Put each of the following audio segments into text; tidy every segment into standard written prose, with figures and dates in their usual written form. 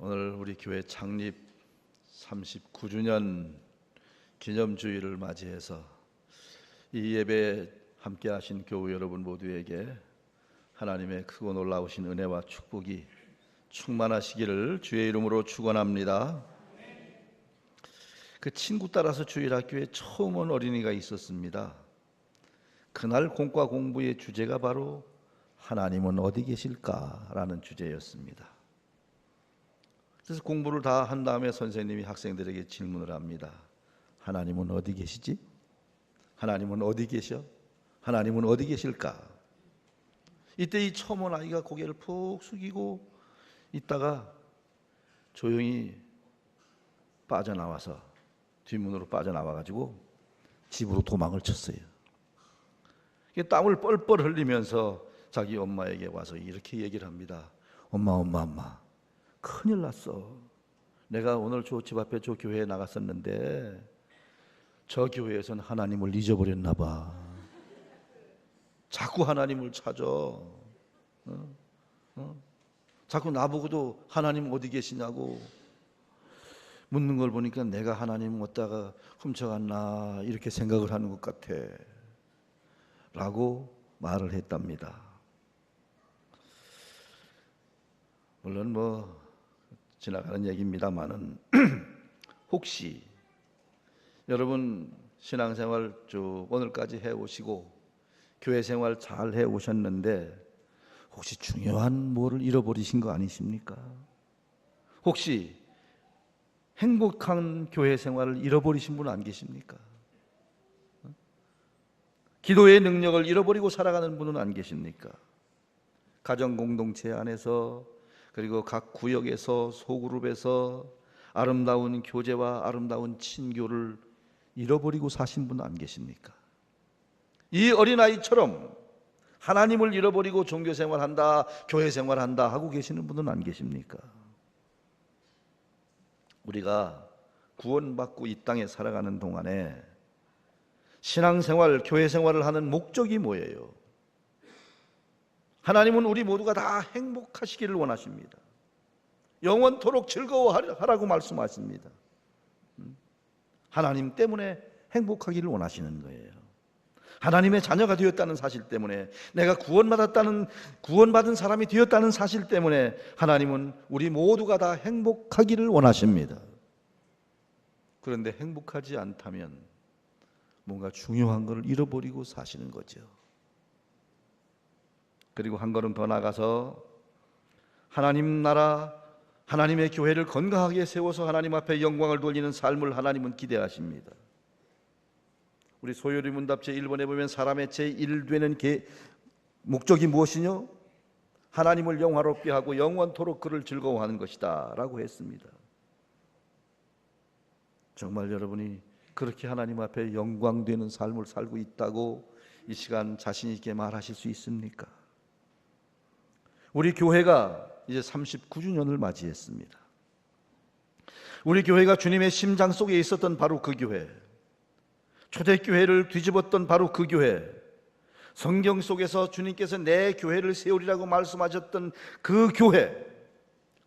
오늘 우리 교회 창립 39주년 기념주일을 맞이해서 이 예배에 함께 하신 교우 여러분 모두에게 하나님의 크고 놀라우신 은혜와 축복이 충만하시기를 주의 이름으로 축원합니다. 그 친구 따라서 주일학교에 처음 온 어린이가 있었습니다. 그날 공과 공부의 주제가 바로 하나님은 어디 계실까라는 주제였습니다. 그래서 공부를 다 한 다음에 선생님이 학생들에게 질문을 합니다. 하나님은 어디 계시지? 하나님은 어디 계셔? 하나님은 어디 계실까? 이때 이 처음 온 아이가 고개를 푹 숙이고 있다가 조용히 빠져나와서 뒷문으로 빠져나와가지고 집으로 도망을 쳤어요. 땀을 뻘뻘 흘리면서 자기 엄마에게 와서 이렇게 얘기를 합니다. 엄마 큰일 났어. 내가 오늘 저 집 앞에 저 교회에 나갔었는데 저 교회에서는 하나님을 잊어버렸나 봐. 자꾸 하나님을 찾아. 자꾸 나보고도 하나님 어디 계시냐고 묻는 걸 보니까 내가 하나님 어디다가 훔쳐갔나 이렇게 생각을 하는 것 같아 라고 말을 했답니다. 물론 지나가는 얘기입니다만은 혹시 여러분 신앙생활 쭉 오늘까지 해오시고 교회 생활 잘 해오셨는데 혹시 중요한 뭐를 잃어버리신 거 아니십니까? 혹시 행복한 교회 생활을 잃어버리신 분 안 계십니까? 기도의 능력을 잃어버리고 살아가는 분은 안 계십니까? 가정 공동체 안에서 그리고 각 구역에서 소그룹에서 아름다운 교제와 아름다운 친교를 잃어버리고 사신 분 안 계십니까? 이 어린아이처럼 하나님을 잃어버리고 종교생활한다, 교회생활한다 하고 계시는 분은 안 계십니까? 우리가 구원받고 이 땅에 살아가는 동안에 신앙생활, 교회생활을 하는 목적이 뭐예요? 하나님은 우리 모두가 다 행복하시기를 원하십니다. 영원토록 즐거워하라고 말씀하십니다. 하나님 때문에 행복하기를 원하시는 거예요. 하나님의 자녀가 되었다는 사실 때문에, 내가 구원받은 사람이 되었다는 사실 때문에 하나님은 우리 모두가 다 행복하기를 원하십니다. 그런데 행복하지 않다면 뭔가 중요한 것을 잃어버리고 사시는 거죠. 그리고 한 걸음 더 나가서 하나님 나라, 하나님의 교회를 건강하게 세워서 하나님 앞에 영광을 돌리는 삶을 하나님은 기대하십니다. 우리 소요리 문답 제1번에 보면 사람의 제1되는 목적이 무엇이뇨? 하나님을 영화롭게 하고 영원토록 그를 즐거워하는 것이다 라고 했습니다. 정말 여러분이 그렇게 하나님 앞에 영광되는 삶을 살고 있다고 이 시간 자신 있게 말하실 수 있습니까? 우리 교회가 이제 39주년을 맞이했습니다. 우리 교회가 주님의 심장 속에 있었던 바로 그 교회, 초대교회를 뒤집었던 바로 그 교회, 성경 속에서 주님께서 내 교회를 세우리라고 말씀하셨던 그 교회,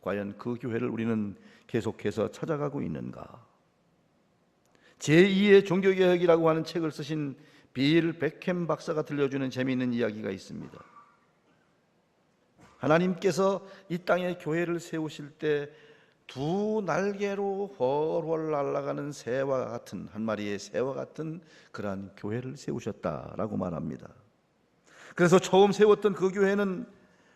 과연 그 교회를 우리는 계속해서 찾아가고 있는가? 제2의 종교개혁이라고 하는 책을 쓰신 빌 베켐 박사가 들려주는 재미있는 이야기가 있습니다. 하나님께서 이 땅에 교회를 세우실 때 두 날개로 훨훨 날아가는 새와 같은, 한 마리의 새와 같은 그러한 교회를 세우셨다라고 말합니다. 그래서 처음 세웠던 그 교회는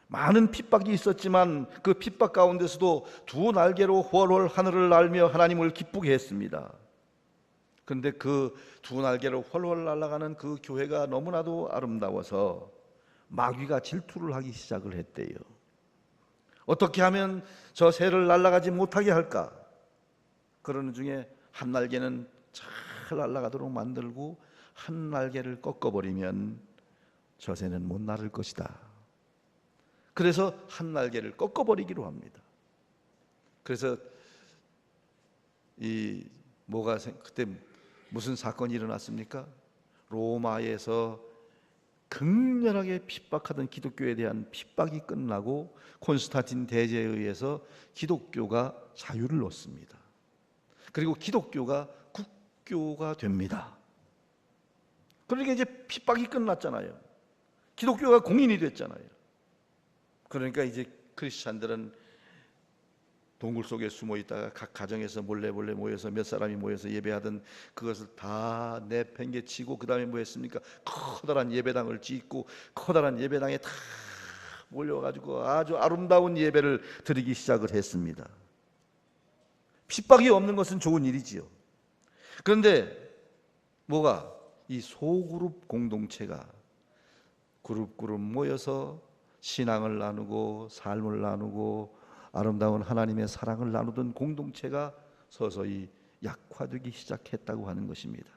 많은 핍박이 있었지만 그 핍박 가운데서도 두 날개로 훨훨 하늘을 날며 하나님을 기쁘게 했습니다. 그런데 그 두 날개로 훨훨 날아가는 그 교회가 너무나도 아름다워서 마귀가 질투를 하기 시작을 했대요. 어떻게 하면 저 새를 날아가지 못하게 할까? 그러는 중에 한 날개는 잘 날아가도록 만들고 한 날개를 꺾어버리면 저 새는 못 날을 것이다. 그래서 한 날개를 꺾어버리기로 합니다. 그래서 그때 무슨 사건이 일어났습니까? 로마에서 극렬하게 핍박하던 기독교에 대한 핍박이 끝나고 콘스탄틴 대제에 의해서 기독교가 자유를 얻습니다. 그리고 기독교가 국교가 됩니다. 그러니까 이제 핍박이 끝났잖아요. 기독교가 공인이 됐잖아요. 그러니까 이제 크리스찬들은 동굴 속에 숨어 있다가 각 가정에서 몰래 모여서 몇 사람이 모여서 예배하던 그것을 다 내팽개치고, 그 다음에 뭐 했습니까? 커다란 예배당을 짓고 커다란 예배당에 다 몰려가지고 아주 아름다운 예배를 드리기 시작을 했습니다. 핍박이 없는 것은 좋은 일이지요. 그런데 뭐가, 이 소그룹 공동체가 그룹 모여서 신앙을 나누고 삶을 나누고 아름다운 하나님의 사랑을 나누던 공동체가 서서히 약화되기 시작했다고 하는 것입니다.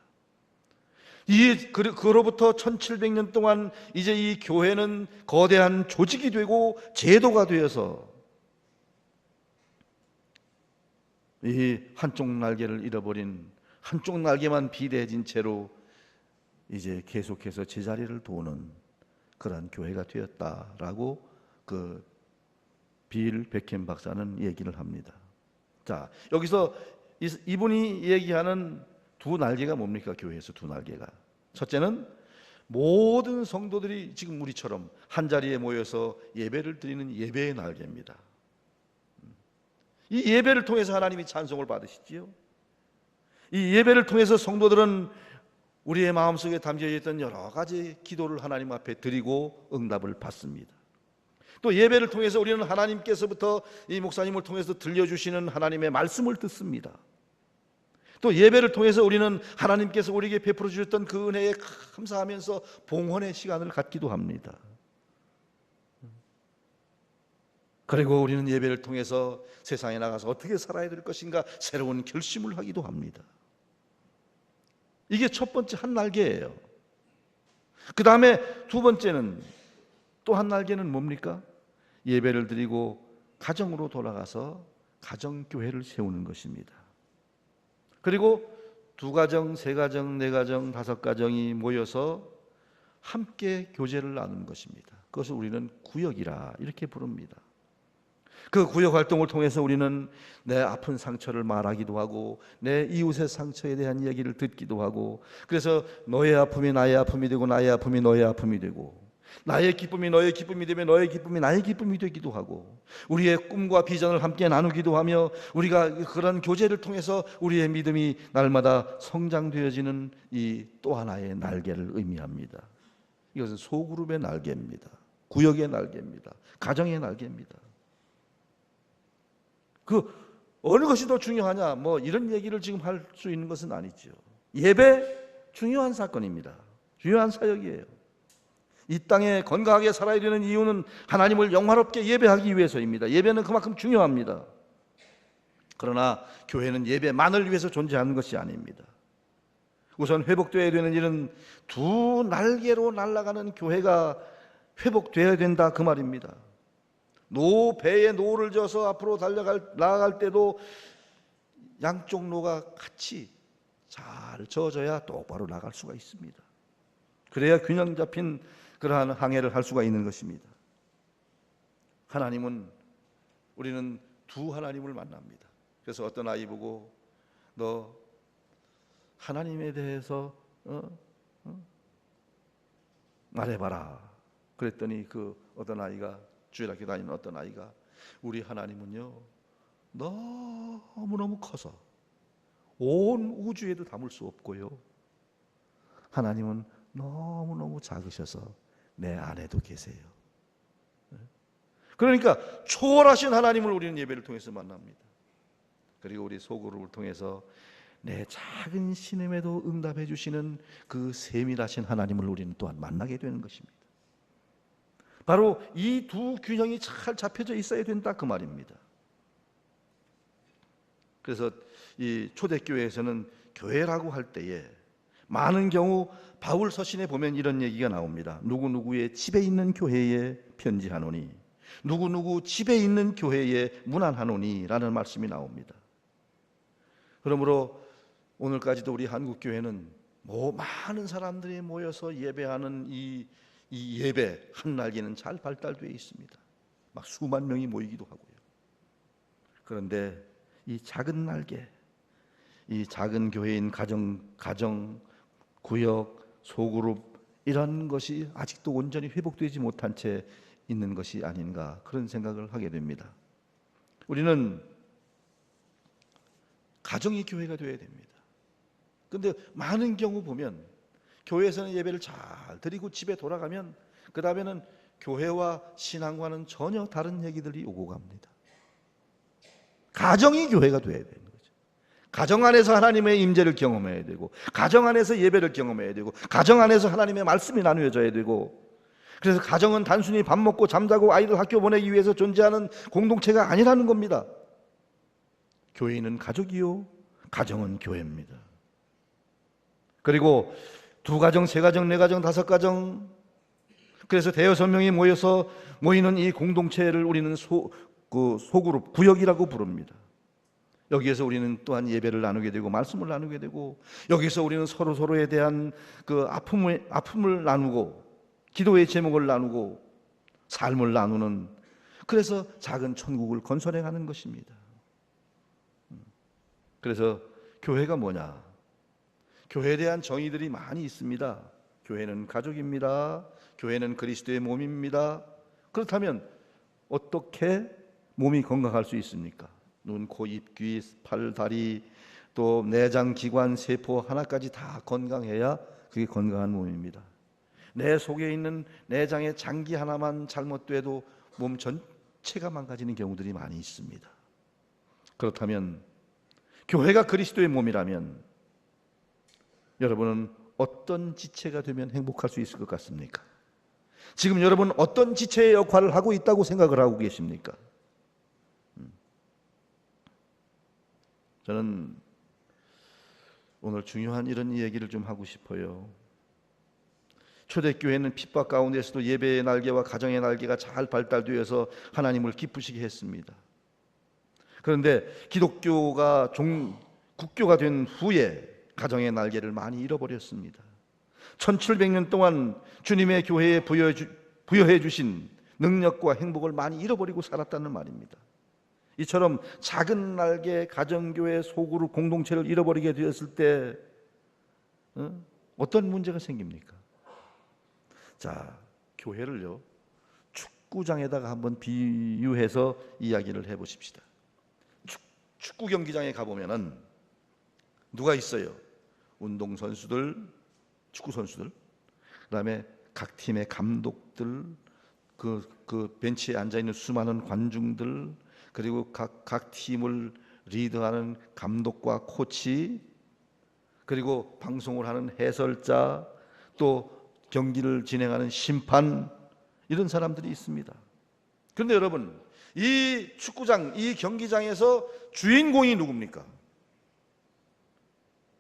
그로부터 1700년 동안 이제 이 교회는 거대한 조직이 되고 제도가 되어서 이 한쪽 날개를 잃어버린, 한쪽 날개만 비대해진 채로 이제 계속해서 제자리를 도는 그러한 교회가 되었다라고 빌 베켄 박사는 얘기를 합니다. 자, 여기서 이분이 얘기하는 두 날개가 뭡니까? 교회에서 두 날개가, 첫째는 모든 성도들이 지금 우리처럼 한 자리에 모여서 예배를 드리는 예배의 날개입니다. 이 예배를 통해서 하나님이 찬송을 받으시지요. 이 예배를 통해서 성도들은 우리의 마음속에 담겨있던 여러 가지 기도를 하나님 앞에 드리고 응답을 받습니다. 또 예배를 통해서 우리는 하나님께서부터 이 목사님을 통해서 들려주시는 하나님의 말씀을 듣습니다. 또 예배를 통해서 우리는 하나님께서 우리에게 베풀어 주셨던 그 은혜에 감사하면서 봉헌의 시간을 갖기도 합니다. 그리고 우리는 예배를 통해서 세상에 나가서 어떻게 살아야 될 것인가 새로운 결심을 하기도 합니다. 이게 첫 번째 한 날개예요. 그 다음에 두 번째는, 또 한 날개는 뭡니까? 예배를 드리고 가정으로 돌아가서 가정교회를 세우는 것입니다. 그리고 두 가정, 세 가정, 네 가정, 다섯 가정이 모여서 함께 교제를 나누는 것입니다. 그것을 우리는 구역이라 이렇게 부릅니다. 그 구역 활동을 통해서 우리는 내 아픈 상처를 말하기도 하고 내 이웃의 상처에 대한 이야기를 듣기도 하고, 그래서 너의 아픔이 나의 아픔이 되고 나의 아픔이 너의 아픔이 되고 나의 기쁨이 너의 기쁨이 되며 너의 기쁨이 나의 기쁨이 되기도 하고, 우리의 꿈과 비전을 함께 나누기도 하며 우리가 그런 교제를 통해서 우리의 믿음이 날마다 성장되어지는 이 또 하나의 날개를 의미합니다. 이것은 소그룹의 날개입니다. 구역의 날개입니다. 가정의 날개입니다. 어느 것이 더 중요하냐, 뭐 이런 얘기를 지금 할 수 있는 것은 아니죠. 예배 중요한 사건입니다. 중요한 사역이에요. 이 땅에 건강하게 살아야 되는 이유는 하나님을 영화롭게 예배하기 위해서입니다. 예배는 그만큼 중요합니다. 그러나 교회는 예배만을 위해서 존재하는 것이 아닙니다. 우선 회복되어야 되는 일은 두 날개로 날아가는 교회가 회복되어야 된다, 그 말입니다. 배에 노를 져서 앞으로 나아갈 때도 양쪽 노가 같이 잘 져져야 똑바로 나갈 수가 있습니다. 그래야 균형 잡힌 그러한 항해를 할 수가 있는 것입니다. 우리는 두 하나님을 만납니다. 그래서 어떤 아이 보고 너 하나님에 대해서 말해봐라 그랬더니 그 어떤 아이가, 주일학교 다니는 어떤 아이가, 우리 하나님은요 너무너무 커서 온 우주에도 담을 수 없고요, 하나님은 너무너무 작으셔서 내 안에도 계세요. 그러니까 초월하신 하나님을 우리는 예배를 통해서 만납니다. 그리고 우리 소그룹을 통해서 내 작은 신음에도 응답해 주시는 그 세밀하신 하나님을 우리는 또한 만나게 되는 것입니다. 바로 이 두 균형이 잘 잡혀져 있어야 된다, 그 말입니다. 그래서 이 초대교회에서는 교회라고 할 때에 많은 경우 바울 서신에 보면 이런 얘기가 나옵니다. 누구누구의 집에 있는 교회에 편지하노니, 누구누구 집에 있는 교회에 문안하노니 라는 말씀이 나옵니다. 그러므로 오늘까지도 우리 한국교회는 많은 사람들이 모여서 예배하는 이 이 예배 한 날개는 잘 발달되어 있습니다. 막 수만 명이 모이기도 하고요. 그런데 이 작은 날개, 이 작은 교회인 가정, 구역, 소그룹 이런 것이 아직도 온전히 회복되지 못한 채 있는 것이 아닌가 그런 생각을 하게 됩니다. 우리는 가정이 교회가 되어야 됩니다. 그런데 많은 경우 보면 교회에서는 예배를 잘 드리고 집에 돌아가면 그 다음에는 교회와 신앙과는 전혀 다른 얘기들이 오고 갑니다. 가정이 교회가 되어야 되는 거죠. 가정 안에서 하나님의 임재를 경험해야 되고, 가정 안에서 예배를 경험해야 되고, 가정 안에서 하나님의 말씀이 나누어져야 되고, 그래서 가정은 단순히 밥 먹고 잠자고 아이들 학교 보내기 위해서 존재하는 공동체가 아니라는 겁니다. 교회는 가족이요, 가정은 교회입니다. 그리고 2가정, 3가정, 4가정, 5가정, 그래서 대여섯 명이 모여서 모이는 이 공동체를 우리는 소그룹, 구역이라고 부릅니다. 여기에서 우리는 또한 예배를 나누게 되고 말씀을 나누게 되고, 여기서 우리는 서로에 대한 그 아픔을 나누고 기도의 제목을 나누고 삶을 나누는, 그래서 작은 천국을 건설해 가는 것입니다. 그래서 교회가 뭐냐? 교회에 대한 정의들이 많이 있습니다. 교회는 가족입니다. 교회는 그리스도의 몸입니다. 그렇다면 어떻게 몸이 건강할 수 있습니까? 눈, 코, 입, 귀, 팔, 다리, 또 내장, 기관, 세포 하나까지 다 건강해야 그게 건강한 몸입니다. 내 속에 있는 내장의 장기 하나만 잘못돼도 몸 전체가 망가지는 경우들이 많이 있습니다. 그렇다면 교회가 그리스도의 몸이라면 여러분은 어떤 지체가 되면 행복할 수 있을 것 같습니까? 지금 여러분 어떤 지체의 역할을 하고 있다고 생각을 하고 계십니까? 저는 오늘 중요한 이런 얘기를 좀 하고 싶어요. 초대교회는 핍박 가운데서도 예배의 날개와 가정의 날개가 잘 발달되어서 하나님을 기쁘시게 했습니다. 그런데 기독교가 국교가 된 후에 가정의 날개를 많이 잃어버렸습니다. 1700년 동안 주님의 교회에 부여해 주신 능력과 행복을 많이 잃어버리고 살았다는 말입니다. 이처럼 작은 날개 가정교회 소그룹 공동체를 잃어버리게 되었을 때 어떤 문제가 생깁니까? 자, 교회를요 축구장에다가 한번 비유해서 이야기를 해보십시다. 축구 경기장에 가보면은 누가 있어요? 운동선수들, 축구선수들, 그 다음에 각 팀의 감독들, 그 벤치에 앉아있는 수많은 관중들, 그리고 각 팀을 리드하는 감독과 코치, 그리고 방송을 하는 해설자, 또 경기를 진행하는 심판, 이런 사람들이 있습니다. 그런데 여러분, 이 축구장, 이 경기장에서 주인공이 누굽니까?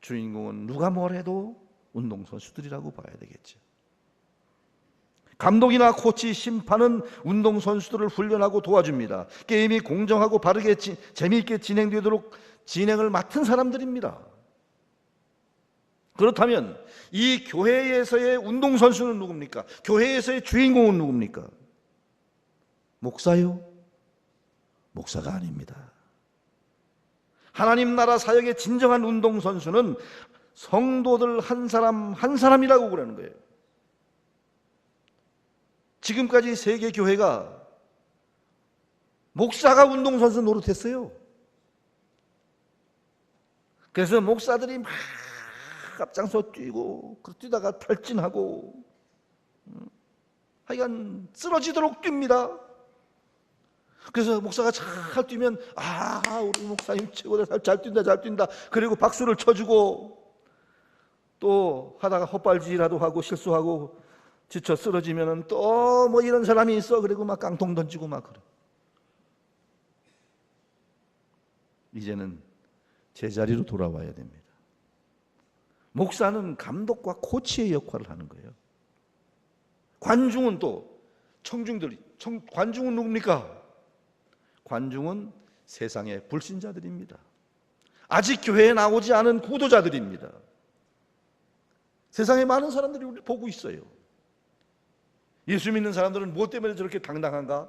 주인공은 누가 뭘 해도 운동선수들이라고 봐야 되겠죠. 감독이나 코치, 심판은 운동선수들을 훈련하고 도와줍니다. 게임이 공정하고 바르게 재미있게 진행되도록 진행을 맡은 사람들입니다. 그렇다면 이 교회에서의 운동선수는 누굽니까? 교회에서의 주인공은 누굽니까? 목사요? 목사가 아닙니다. 하나님 나라 사역의 진정한 운동선수는 성도들 한 사람 한 사람이라고 그러는 거예요. 지금까지 세계 교회가 목사가 운동선수 노릇했어요. 그래서 목사들이 막 앞장서 뛰고 뛰다가 탈진하고 하여간 쓰러지도록 뜁니다. 그래서 목사가 잘 뛰면 우리 목사님 최고다, 잘 뛴다 그리고 박수를 쳐주고, 또 하다가 헛발질이라도 하고 실수하고 지쳐 쓰러지면은 또 뭐 이런 사람이 있어, 그리고 막 깡통 던지고 막 그래. 이제는 제자리로 돌아와야 됩니다. 목사는 감독과 코치의 역할을 하는 거예요. 관중은 또 관중은 누굽니까? 관중은 세상의 불신자들입니다. 아직 교회에 나오지 않은 구도자들입니다. 세상에 많은 사람들이 우리를 보고 있어요. 예수 믿는 사람들은 무엇 때문에 저렇게 당당한가?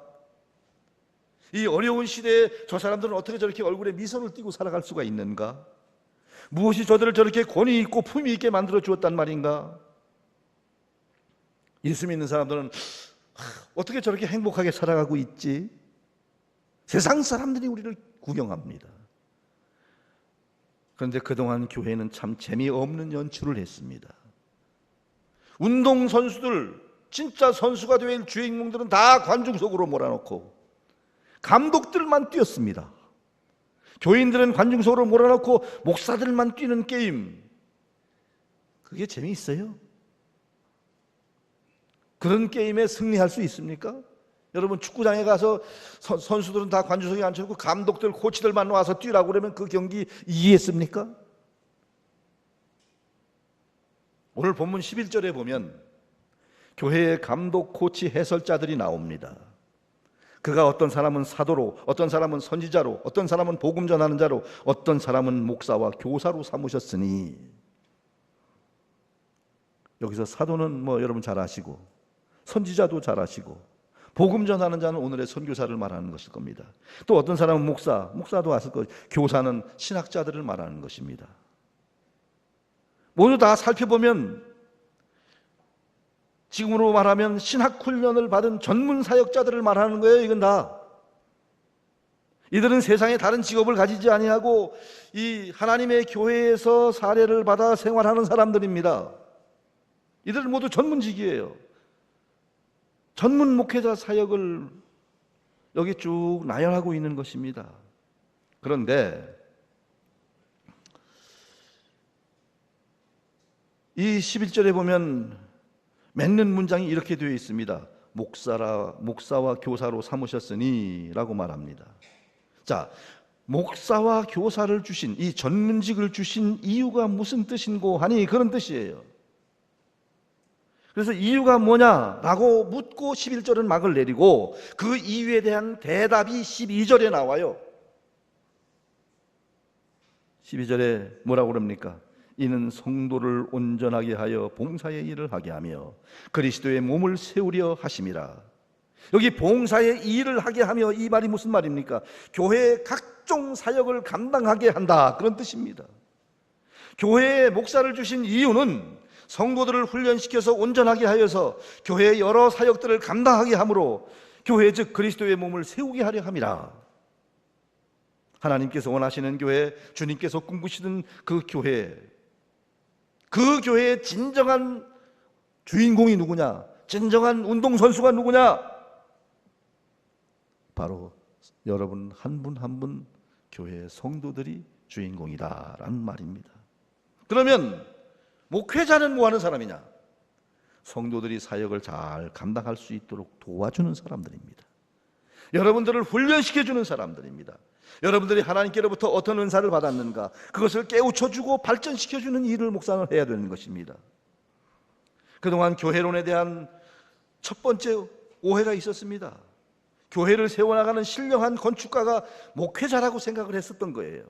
이 어려운 시대에 저 사람들은 어떻게 저렇게 얼굴에 미소를 띠고 살아갈 수가 있는가? 무엇이 저들을 저렇게 권위 있고 품위 있게 만들어 주었단 말인가? 예수 믿는 사람들은 어떻게 저렇게 행복하게 살아가고 있지? 세상 사람들이 우리를 구경합니다. 그런데 그동안 교회는 참 재미없는 연출을 했습니다. 운동선수들, 진짜 선수가 될 주인공들은 다 관중석으로 몰아넣고 감독들만 뛰었습니다. 교인들은 관중석으로 몰아넣고 목사들만 뛰는 게임, 그게 재미있어요? 그런 게임에 승리할 수 있습니까? 여러분, 축구장에 가서 선수들은 다 관중석에 앉혀놓고 감독들, 코치들만 와서 뛰라고 그러면 그 경기 이기겠습니까? 오늘 본문 11절에 보면 교회의 감독, 코치, 해설자들이 나옵니다. 그가 어떤 사람은 사도로, 어떤 사람은 선지자로, 어떤 사람은 복음 전하는 자로, 어떤 사람은 목사와 교사로 삼으셨으니. 여기서 사도는 여러분 잘 아시고, 선지자도 잘 아시고, 복음 전하는 자는 오늘의 선교사를 말하는 것일 겁니다. 또 어떤 사람은 목사도 아실 거예요. 교사는 신학자들을 말하는 것입니다. 모두 다 살펴보면 지금으로 말하면 신학 훈련을 받은 전문 사역자들을 말하는 거예요. 이건 다. 이들은 세상에 다른 직업을 가지지 아니하고 이 하나님의 교회에서 사례를 받아 생활하는 사람들입니다. 이들은 모두 전문직이에요. 전문 목회자 사역을 여기 쭉 나열하고 있는 것입니다. 그런데 이 11절에 보면 맺는 문장이 이렇게 되어 있습니다. 목사와 교사로 삼으셨으니 라고 말합니다. 자, 목사와 교사를 주신, 이 전문직을 주신 이유가 무슨 뜻인고 하니 그런 뜻이에요. 그래서 이유가 뭐냐라고 묻고 11절은 막을 내리고 그 이유에 대한 대답이 12절에 나와요. 12절에 뭐라고 그럽니까? 이는 성도를 온전하게 하여 봉사의 일을 하게 하며 그리스도의 몸을 세우려 하심이라. 여기 봉사의 일을 하게 하며, 이 말이 무슨 말입니까? 교회의 각종 사역을 감당하게 한다, 그런 뜻입니다. 교회에 목사를 주신 이유는 성도들을 훈련시켜서 온전하게 하여서 교회의 여러 사역들을 감당하게 함으로 교회 즉 그리스도의 몸을 세우게 하려 함이라. 하나님께서 원하시는 교회, 주님께서 꿈꾸시는 그 교회의 진정한 주인공이 누구냐? 진정한 운동선수가 누구냐? 바로 여러분 한 분 한 분 교회의 성도들이 주인공이다라는 말입니다. 그러면 목회자는 뭐 하는 사람이냐? 성도들이 사역을 잘 감당할 수 있도록 도와주는 사람들입니다. 여러분들을 훈련시켜주는 사람들입니다. 여러분들이 하나님께로부터 어떤 은사를 받았는가, 그것을 깨우쳐주고 발전시켜주는 일을 목사는 해야 되는 것입니다. 그동안 교회론에 대한 첫 번째 오해가 있었습니다. 교회를 세워나가는 신령한 건축가가 목회자라고 생각을 했었던 거예요.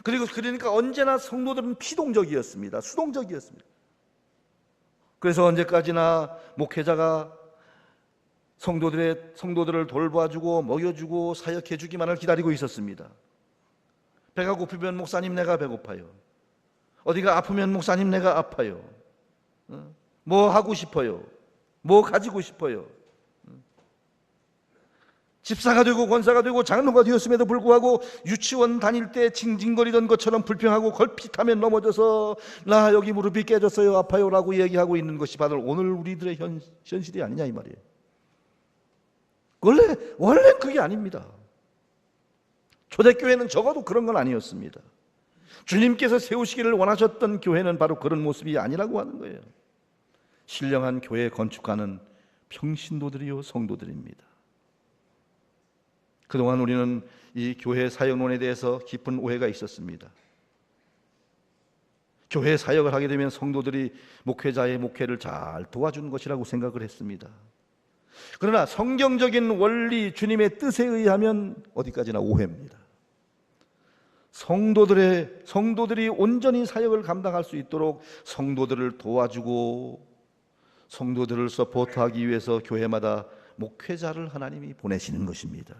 그러니까 언제나 성도들은 피동적이었습니다. 수동적이었습니다. 그래서 언제까지나 목회자가 성도들을 돌봐주고 먹여주고 사역해주기만을 기다리고 있었습니다. 배가 고프면 목사님 내가 배고파요. 어디가 아프면 목사님 내가 아파요. 뭐 하고 싶어요. 뭐 가지고 싶어요. 집사가 되고 권사가 되고 장로가 되었음에도 불구하고 유치원 다닐 때 징징거리던 것처럼 불평하고 걸핏하면 넘어져서 나 여기 무릎이 깨졌어요, 아파요 라고 얘기하고 있는 것이 바로 오늘 우리들의 현실이 아니냐 이 말이에요. 원래 그게 아닙니다. 초대교회는 적어도 그런 건 아니었습니다. 주님께서 세우시기를 원하셨던 교회는 바로 그런 모습이 아니라고 하는 거예요. 신령한 교회 건축가는 평신도들이요 성도들입니다. 그동안 우리는 이 교회 사역론에 대해서 깊은 오해가 있었습니다. 교회 사역을 하게 되면 성도들이 목회자의 목회를 잘 도와주는 것이라고 생각을 했습니다. 그러나 성경적인 원리, 주님의 뜻에 의하면 어디까지나 오해입니다. 성도들이 온전히 사역을 감당할 수 있도록 성도들을 도와주고 성도들을 서포트하기 위해서 교회마다 목회자를 하나님이 보내시는 것입니다.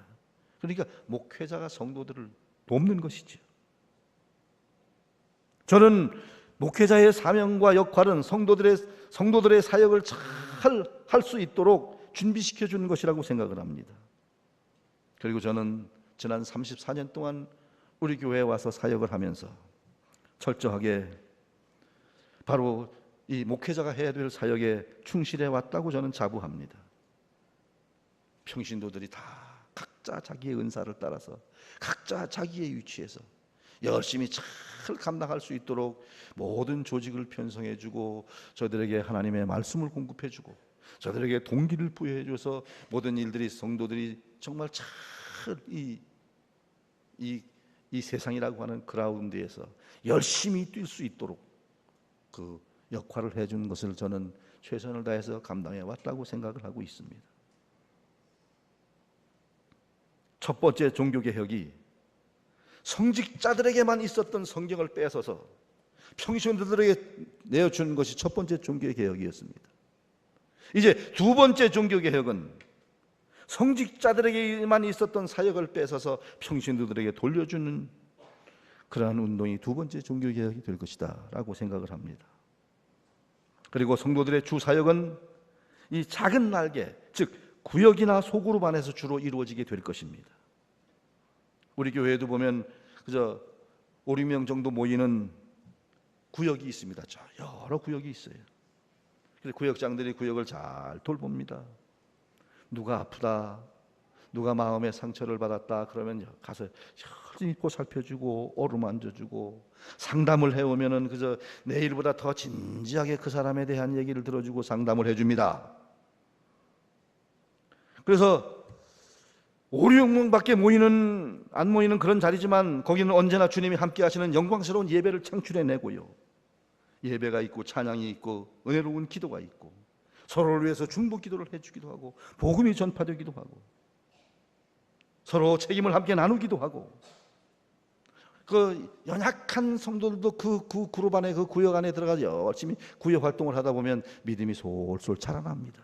그러니까 목회자가 성도들을 돕는 것이죠. 저는 목회자의 사명과 역할은 성도들의 사역을 잘 할 수 있도록 준비시켜 주는 것이라고 생각을 합니다. 그리고 저는 지난 34년 동안 우리 교회에 와서 사역을 하면서 철저하게 바로 이 목회자가 해야 될 사역에 충실해 왔다고 저는 자부합니다. 평신도들이 다 각자 자기의 은사를 따라서 각자 자기의 위치에서 열심히 잘 감당할 수 있도록 모든 조직을 편성해주고 저들에게 하나님의 말씀을 공급해주고 저들에게 동기를 부여해줘서 모든 일들이 성도들이 정말 잘 이 세상이라고 하는 그라운드에서 열심히 뛸 수 있도록 그 역할을 해준 것을 저는 최선을 다해서 감당해 왔다고 생각을 하고 있습니다. 첫 번째 종교개혁이 성직자들에게만 있었던 성경을 뺏어서 평신도들에게 내어준 것이 첫 번째 종교개혁이었습니다. 이제 두 번째 종교개혁은 성직자들에게만 있었던 사역을 뺏어서 평신도들에게 돌려주는 그러한 운동이 두 번째 종교개혁이 될 것이다 라고 생각을 합니다. 그리고 성도들의 주 사역은 이 작은 날개, 즉 구역이나 소그룹 안에서 주로 이루어지게 될 것입니다. 우리 교회에도 보면 그저 5, 6명 정도 모이는 구역이 있습니다. 여러 구역이 있어요. 그래서 구역장들이 구역을 잘 돌봅니다. 누가 아프다, 누가 마음의 상처를 받았다 그러면 가서 열심히 살펴주고 어루만져주고, 상담을 해오면은 그저 내일보다 더 진지하게 그 사람에 대한 얘기를 들어주고 상담을 해줍니다. 그래서 5, 6명밖에 안 모이는 그런 자리지만 거기는 언제나 주님이 함께 하시는 영광스러운 예배를 창출해내고요, 예배가 있고 찬양이 있고 은혜로운 기도가 있고 서로를 위해서 중보 기도를 해주기도 하고 복음이 전파되기도 하고 서로 책임을 함께 나누기도 하고, 그 연약한 성도들도 그 그룹 안에, 그 구역 안에 들어가서 열심히 구역 활동을 하다 보면 믿음이 솔솔 자라납니다.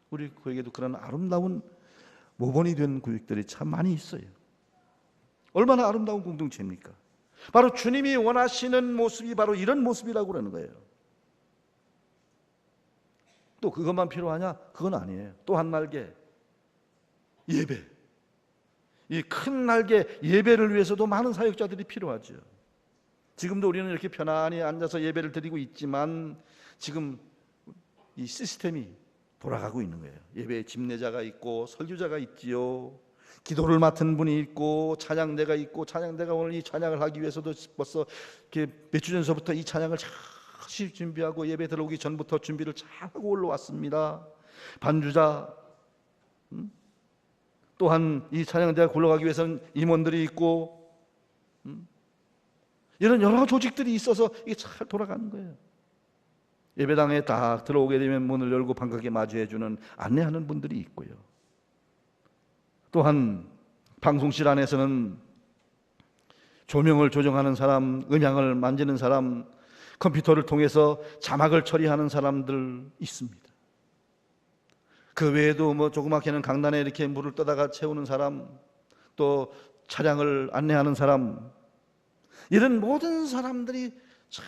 우리 구역에도 그런 아름다운 모본이 된 구역들이 참 많이 있어요. 얼마나 아름다운 공동체입니까? 바로 주님이 원하시는 모습이 바로 이런 모습이라고 그러는 거예요. 또 그것만 필요하냐? 그건 아니에요. 또 한 날개, 예배. 이 큰 날개 예배를 위해서도 많은 사역자들이 필요하죠. 지금도 우리는 이렇게 편안히 앉아서 예배를 드리고 있지만 지금 이 시스템이 돌아가고 있는 거예요. 예배에 집례자가 있고 설교자가 있지요. 기도를 맡은 분이 있고 찬양대가 있고, 찬양대가 오늘 이 찬양을 하기 위해서도 벌써 몇 주 전서부터 이 찬양을 잘 준비하고 예배 들어오기 전부터 준비를 잘하고 올라왔습니다. 반주자, 또한 이 찬양대가 굴러가기 위해서는 임원들이 있고, 이런 여러 조직들이 있어서 이게 잘 돌아가는 거예요. 예배당에 딱 들어오게 되면 문을 열고 반갑게 맞이해주는, 안내하는 분들이 있고요. 또한 방송실 안에서는 조명을 조정하는 사람, 음향을 만지는 사람, 컴퓨터를 통해서 자막을 처리하는 사람들 있습니다. 그 외에도 뭐 조그맣게는 강단에 이렇게 물을 떠다가 채우는 사람, 또 차량을 안내하는 사람, 이런 모든 사람들이 잘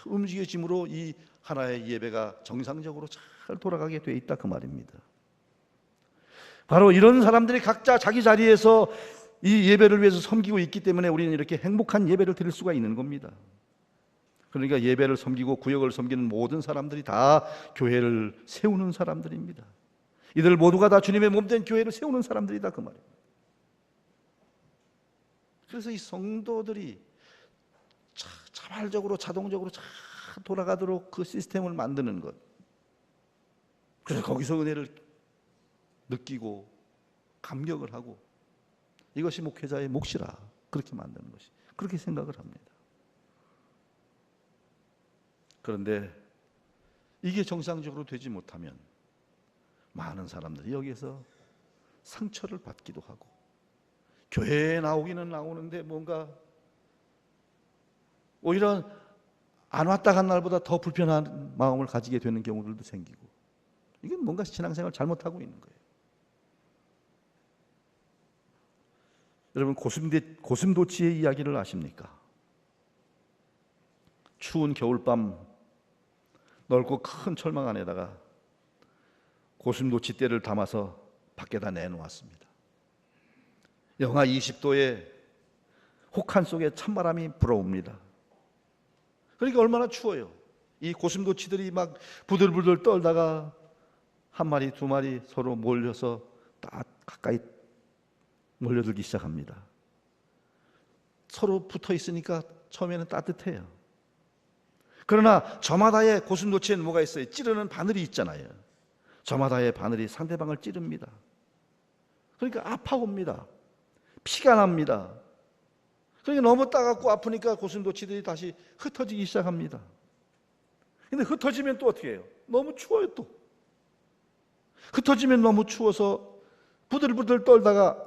움직여짐으로 이 하나의 예배가 정상적으로 잘 돌아가게 돼 있다 그 말입니다. 바로 이런 사람들이 각자 자기 자리에서 이 예배를 위해서 섬기고 있기 때문에 우리는 이렇게 행복한 예배를 드릴 수가 있는 겁니다. 그러니까 예배를 섬기고 구역을 섬기는 모든 사람들이 다 교회를 세우는 사람들입니다. 이들 모두가 다 주님의 몸된 교회를 세우는 사람들이다 그 말이에요. 그래서 이 성도들이 자발적으로 자동적으로 잘 돌아가도록 그 시스템을 만드는 것, 그래서 거기서 은혜를 느끼고 감격을 하고, 이것이 목회자의 몫이라 그렇게 만드는 것이, 그렇게 생각을 합니다. 그런데 이게 정상적으로 되지 못하면 많은 사람들이 여기에서 상처를 받기도 하고, 교회에 나오기는 나오는데 뭔가 오히려 안 왔다 간 날보다 더 불편한 마음을 가지게 되는 경우들도 생기고, 이건 뭔가 신앙생활 잘못하고 있는 거예요. 여러분, 고슴도치의 이야기를 아십니까? 추운 겨울밤 넓고 큰 철망 안에다가 고슴도치 떼를 담아서 밖에다 내놓았습니다. 영하 20도에 혹한 속에 찬바람이 불어옵니다. 그러니까 얼마나 추워요. 이 고슴도치들이 막 부들부들 떨다가 한 마리 두 마리 서로 몰려서 딱 가까이 몰려들기 시작합니다. 서로 붙어 있으니까 처음에는 따뜻해요. 그러나 저마다의 고슴도치에는 뭐가 있어요? 찌르는 바늘이 있잖아요. 저마다의 바늘이 상대방을 찌릅니다. 그러니까 아파옵니다. 피가 납니다. 그러니까 너무 따갑고 아프니까 고슴도치들이 다시 흩어지기 시작합니다. 근데 흩어지면 또 어떻게 해요? 너무 추워요. 또 흩어지면 너무 추워서 부들부들 떨다가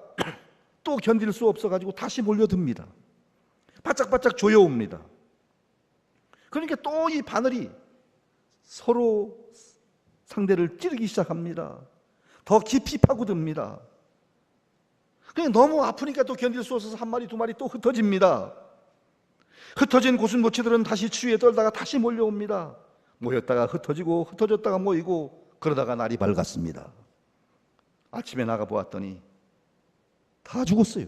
또 견딜 수 없어가지고 다시 몰려듭니다. 바짝바짝 조여옵니다. 그러니까 또 이 바늘이 서로 상대를 찌르기 시작합니다. 더 깊이 파고듭니다. 그냥 너무 아프니까 또 견딜 수 없어서 한 마리 두 마리 또 흩어집니다. 흩어진 고슴도치들은 다시 추위에 떨다가 다시 몰려옵니다. 모였다가 흩어지고 흩어졌다가 모이고, 그러다가 날이 밝았습니다. 아침에 나가 보았더니 다 죽었어요.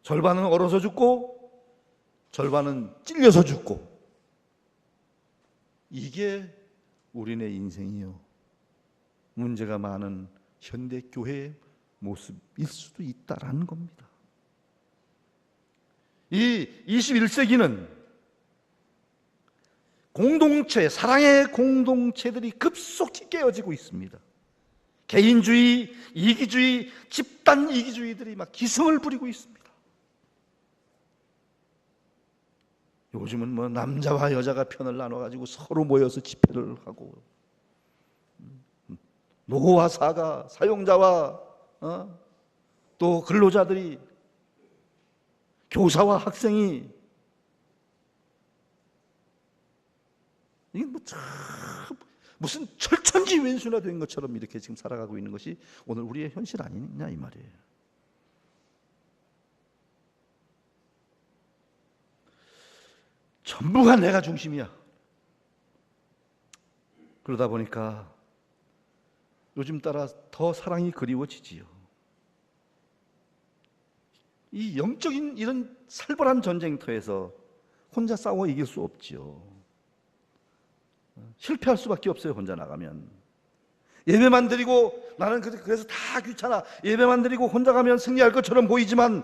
절반은 얼어서 죽고 절반은 찔려서 죽고. 이게 우리네 인생이요, 문제가 많은 현대 교회의 모습일 수도 있다라는 겁니다. 이 21세기는 공동체, 사랑의 공동체들이 급속히 깨어지고 있습니다. 개인주의, 이기주의, 집단 이기주의들이 막 기승을 부리고 있습니다. 요즘은 뭐 남자와 여자가 편을 나눠가지고 서로 모여서 집회를 하고, 노와 사가, 사용자와 또 근로자들이, 교사와 학생이, 이게 뭐 참 무슨 철천지왼수나 된 것처럼 이렇게 지금 살아가고 있는 것이 오늘 우리의 현실 아니냐 이 말이에요. 전부가 내가 중심이야. 그러다 보니까 요즘 따라 더 사랑이 그리워지지요. 이 영적인 이런 살벌한 전쟁터에서 혼자 싸워 이길 수 없지요. 실패할 수밖에 없어요. 혼자 나가면. 예배만 드리고, 나는 그래서 다 귀찮아, 예배만 드리고 혼자 가면 승리할 것처럼 보이지만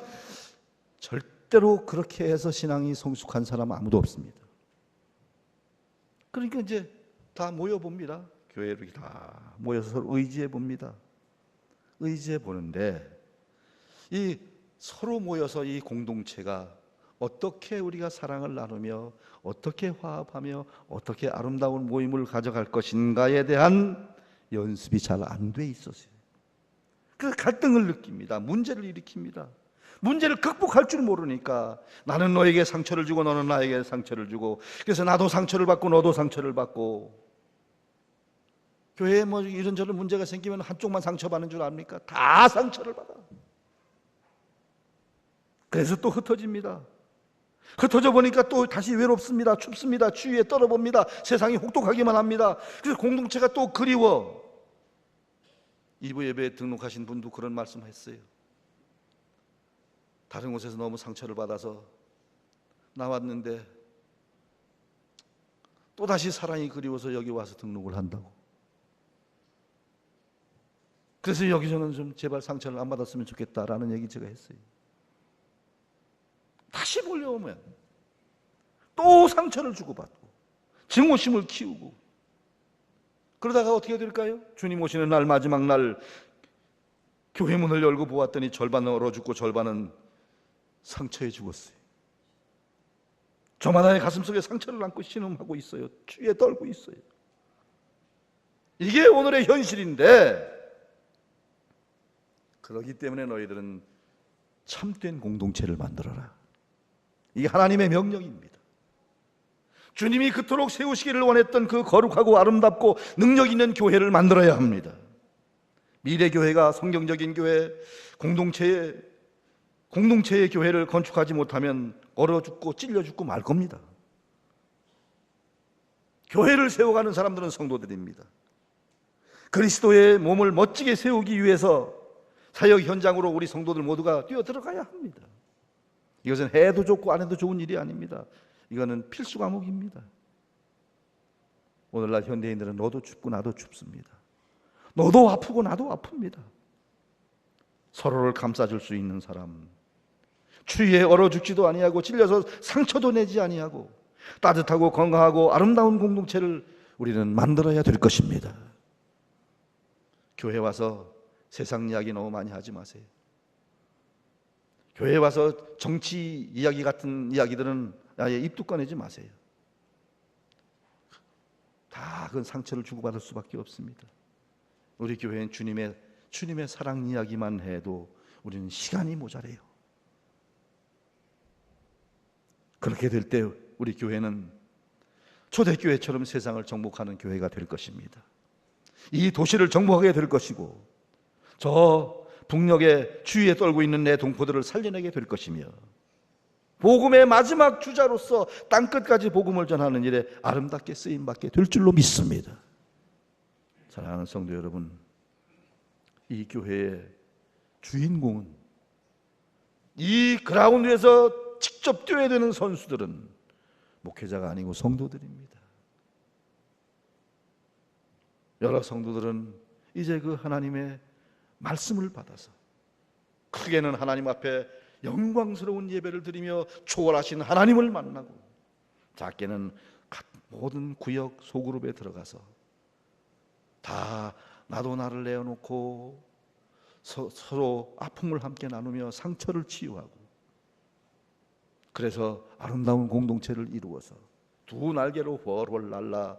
절대로 그렇게 해서 신앙이 성숙한 사람 아무도 없습니다. 그러니까 이제 다 모여봅니다. 교회로 다 모여서 서로 의지해 봅니다. 의지해 보는데, 이 서로 모여서 이 공동체가 어떻게 우리가 사랑을 나누며 어떻게 화합하며 어떻게 아름다운 모임을 가져갈 것인가에 대한 연습이 잘 안 돼 있었어요. 그래서 갈등을 느낍니다. 문제를 일으킵니다. 문제를 극복할 줄 모르니까 나는 너에게 상처를 주고 너는 나에게 상처를 주고, 그래서 나도 상처를 받고 너도 상처를 받고. 교회에 뭐 이런저런 문제가 생기면 한쪽만 상처받는 줄 압니까? 다 상처를 받아. 그래서 또 흩어집니다. 흩어져 보니까 또 다시 외롭습니다. 춥습니다. 추위에 떨어봅니다. 세상이 혹독하기만 합니다. 그래서 공동체가 또 그리워. 2부 예배에 등록하신 분도 그런 말씀했어요. 다른 곳에서 너무 상처를 받아서 나왔는데 또다시 사랑이 그리워서 여기 와서 등록을 한다고. 그래서 여기서는 좀 제발 상처를 안 받았으면 좋겠다라는 얘기 제가 했어요. 다시 몰려오면 또 상처를 주고받고 증오심을 키우고, 그러다가 어떻게 될까요? 주님 오시는 날, 마지막 날 교회 문을 열고 보았더니 절반은 얼어 죽고 절반은 상처에 죽었어요. 저마다의 가슴속에 상처를 안고 신음하고 있어요. 추위에 떨고 있어요. 이게 오늘의 현실인데, 그렇기 때문에 너희들은 참된 공동체를 만들어라. 이게 하나님의 명령입니다. 주님이 그토록 세우시기를 원했던 그 거룩하고 아름답고 능력 있는 교회를 만들어야 합니다. 미래 교회가 성경적인 교회, 공동체의 교회를 건축하지 못하면 얼어 죽고 찔려 죽고 말 겁니다. 교회를 세워가는 사람들은 성도들입니다. 그리스도의 몸을 멋지게 세우기 위해서 사역 현장으로 우리 성도들 모두가 뛰어들어가야 합니다. 이것은 해도 좋고 안 해도 좋은 일이 아닙니다. 이거는 필수 과목입니다. 오늘날 현대인들은 너도 춥고 나도 춥습니다. 너도 아프고 나도 아픕니다. 서로를 감싸줄 수 있는 사람, 추위에 얼어 죽지도 아니하고 찔려서 상처도 내지 아니하고 따뜻하고 건강하고 아름다운 공동체를 우리는 만들어야 될 것입니다. 교회 와서 세상 이야기 너무 많이 하지 마세요. 교회 와서 정치 이야기 같은 이야기들은 아예 입도 꺼내지 마세요. 다 그건 상처를 주고받을 수밖에 없습니다. 우리 교회는 주님의 사랑 이야기만 해도 우리는 시간이 모자라요. 그렇게 될 때 우리 교회는 초대교회처럼 세상을 정복하는 교회가 될 것입니다. 이 도시를 정복하게 될 것이고 저 북녘의 추위에 떨고 있는 내 동포들을 살려내게 될 것이며 복음의 마지막 주자로서 땅끝까지 복음을 전하는 일에 아름답게 쓰임받게 될 줄로 믿습니다. 사랑하는 성도 여러분, 이 교회의 주인공은 이 그라운드에서 직접 뛰어야 되는 선수들은 목회자가 아니고 성도들입니다. 여러 성도들은 이제 그 하나님의 말씀을 받아서 크게는 하나님 앞에 영광스러운 예배를 드리며 초월하신 하나님을 만나고 작게는 모든 구역 소그룹에 들어가서 다 나도 나를 내어놓고 서로 아픔을 함께 나누며 상처를 치유하고 그래서 아름다운 공동체를 이루어서 두 날개로 훨훨 날라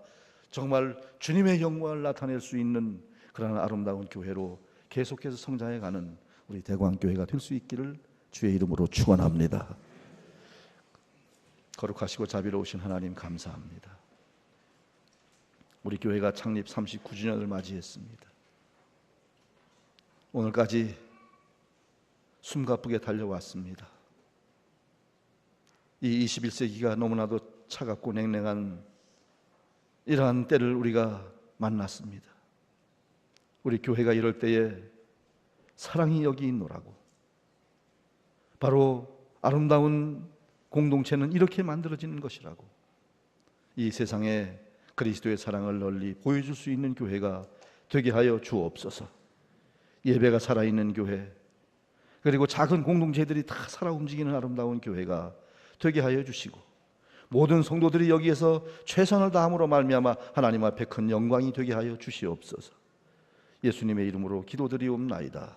정말 주님의 영광을 나타낼 수 있는 그런 아름다운 교회로 계속해서 성장해가는 우리 대광교회가 될 수 있기를 주의 이름으로 축원합니다. 거룩하시고 자비로우신 하나님 감사합니다. 우리 교회가 창립 39주년을 맞이했습니다. 오늘까지 숨가쁘게 달려왔습니다. 이 21세기가 너무나도 차갑고 냉랭한 이러한 때를 우리가 만났습니다. 우리 교회가 이럴 때에 사랑이 여기 있노라고, 바로 아름다운 공동체는 이렇게 만들어지는 것이라고, 이 세상에 그리스도의 사랑을 널리 보여줄 수 있는 교회가 되게 하여 주옵소서. 예배가 살아있는 교회, 그리고 작은 공동체들이 다 살아 움직이는 아름다운 교회가 되게 하여 주시고 모든 성도들이 여기에서 최선을 다함으로 말미암아 하나님 앞에 큰 영광이 되게 하여 주시옵소서. 예수님의 이름으로 기도드리옵나이다.